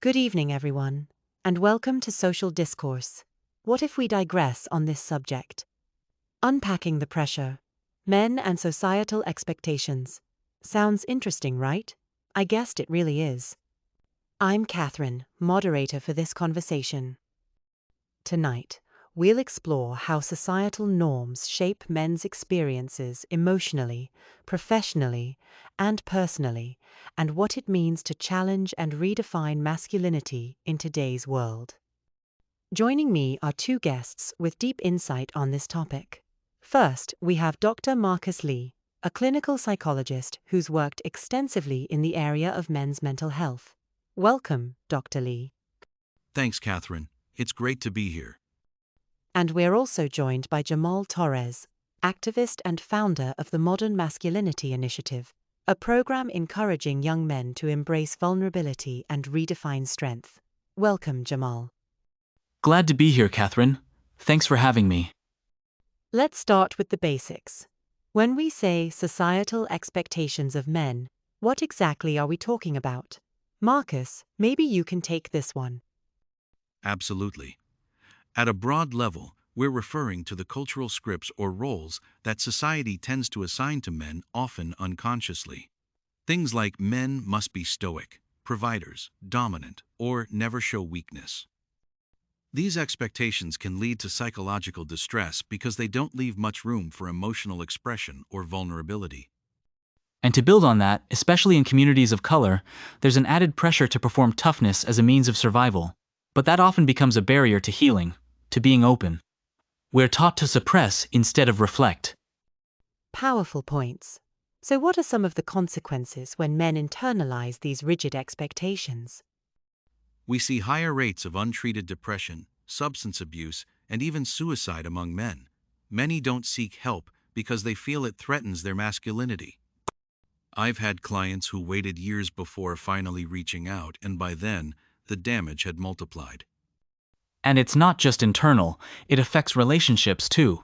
Good evening, everyone, and welcome to Social Discourse. What if we digress on this subject? Unpacking the pressure, men and societal expectations. Sounds interesting, right? I guessed it really is. I'm Catherine, moderator for this conversation. Tonight, we'll explore how societal norms shape men's experiences emotionally, professionally, and personally, and what it means to challenge and redefine masculinity in today's world. Joining me are two guests with deep insight on this topic. First, we have Dr. Marcus Lee, a clinical psychologist who's worked extensively in the area of men's mental health. Welcome, Dr. Lee. Thanks, Catherine. It's great to be here. And we're also joined by Jamal Torres, activist and founder of the Modern Masculinity Initiative, a program encouraging young men to embrace vulnerability and redefine strength. Welcome, Jamal. Glad to be here, Catherine. Thanks for having me. Let's start with the basics. When we say societal expectations of men, what exactly are we talking about? Marcus, maybe you can take this one. Absolutely. At a broad level, we're referring to the cultural scripts or roles that society tends to assign to men, often unconsciously. Things like men must be stoic, providers, dominant, or never show weakness. These expectations can lead to psychological distress because they don't leave much room for emotional expression or vulnerability. And to build on that, especially in communities of color, there's an added pressure to perform toughness as a means of survival. But that often becomes a barrier to healing, to being open. We're taught to suppress instead of reflect. Powerful points. So what are some of the consequences when men internalize these rigid expectations? We see higher rates of untreated depression, substance abuse, and even suicide among men. Many don't seek help because they feel it threatens their masculinity. I've had clients who waited years before finally reaching out, and by then, the damage had multiplied. And it's not just internal, it affects relationships too.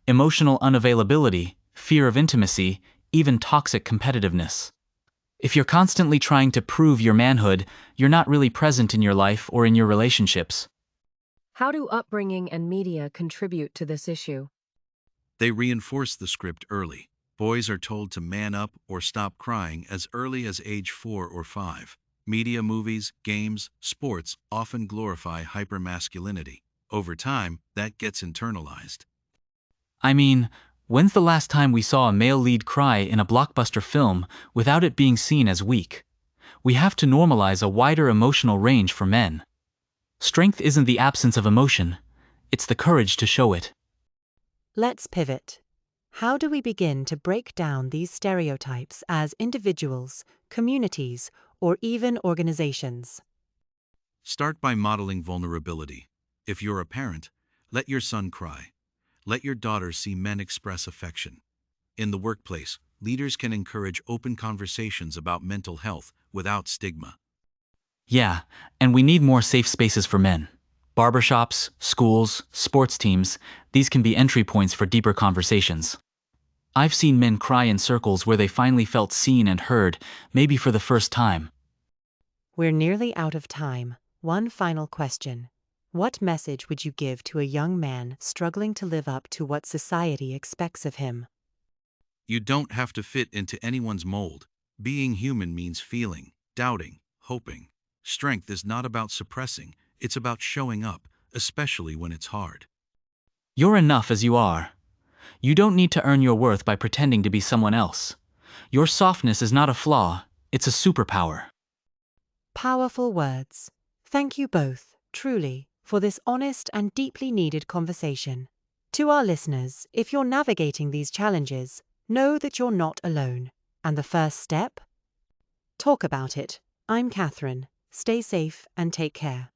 Emotional unavailability, fear of intimacy, even toxic competitiveness. If you're constantly trying to prove your manhood, you're not really present in your life or in your relationships. How do upbringing and media contribute to this issue? They reinforce the script early. Boys are told to man up or stop crying as early as age 4 or 5. Media, movies, games, sports often glorify hypermasculinity. Over time, that gets internalized. I mean, when's the last time we saw a male lead cry in a blockbuster film without it being seen as weak? We have to normalize a wider emotional range for men. Strength isn't the absence of emotion, it's the courage to show it. Let's pivot. How do we begin to break down these stereotypes as individuals, communities, or even organizations? Start by modeling vulnerability. If you're a parent, let your son cry. Let your daughter see men express affection. In the workplace, leaders can encourage open conversations about mental health without stigma. Yeah, and we need more safe spaces for men. Barbershops, schools, sports teams, these can be entry points for deeper conversations. I've seen men cry in circles where they finally felt seen and heard, maybe for the first time. We're nearly out of time. One final question. What message would you give to a young man struggling to live up to what society expects of him? You don't have to fit into anyone's mold. Being human means feeling, doubting, hoping. Strength is not about suppressing, it's about showing up, especially when it's hard. You're enough as you are. You don't need to earn your worth by pretending to be someone else. Your softness is not a flaw, it's a superpower. Powerful words. Thank you both, truly, for this honest and deeply needed conversation. To our listeners, if you're navigating these challenges, know that you're not alone. And the first step? Talk about it. I'm Catherine. Stay safe and take care.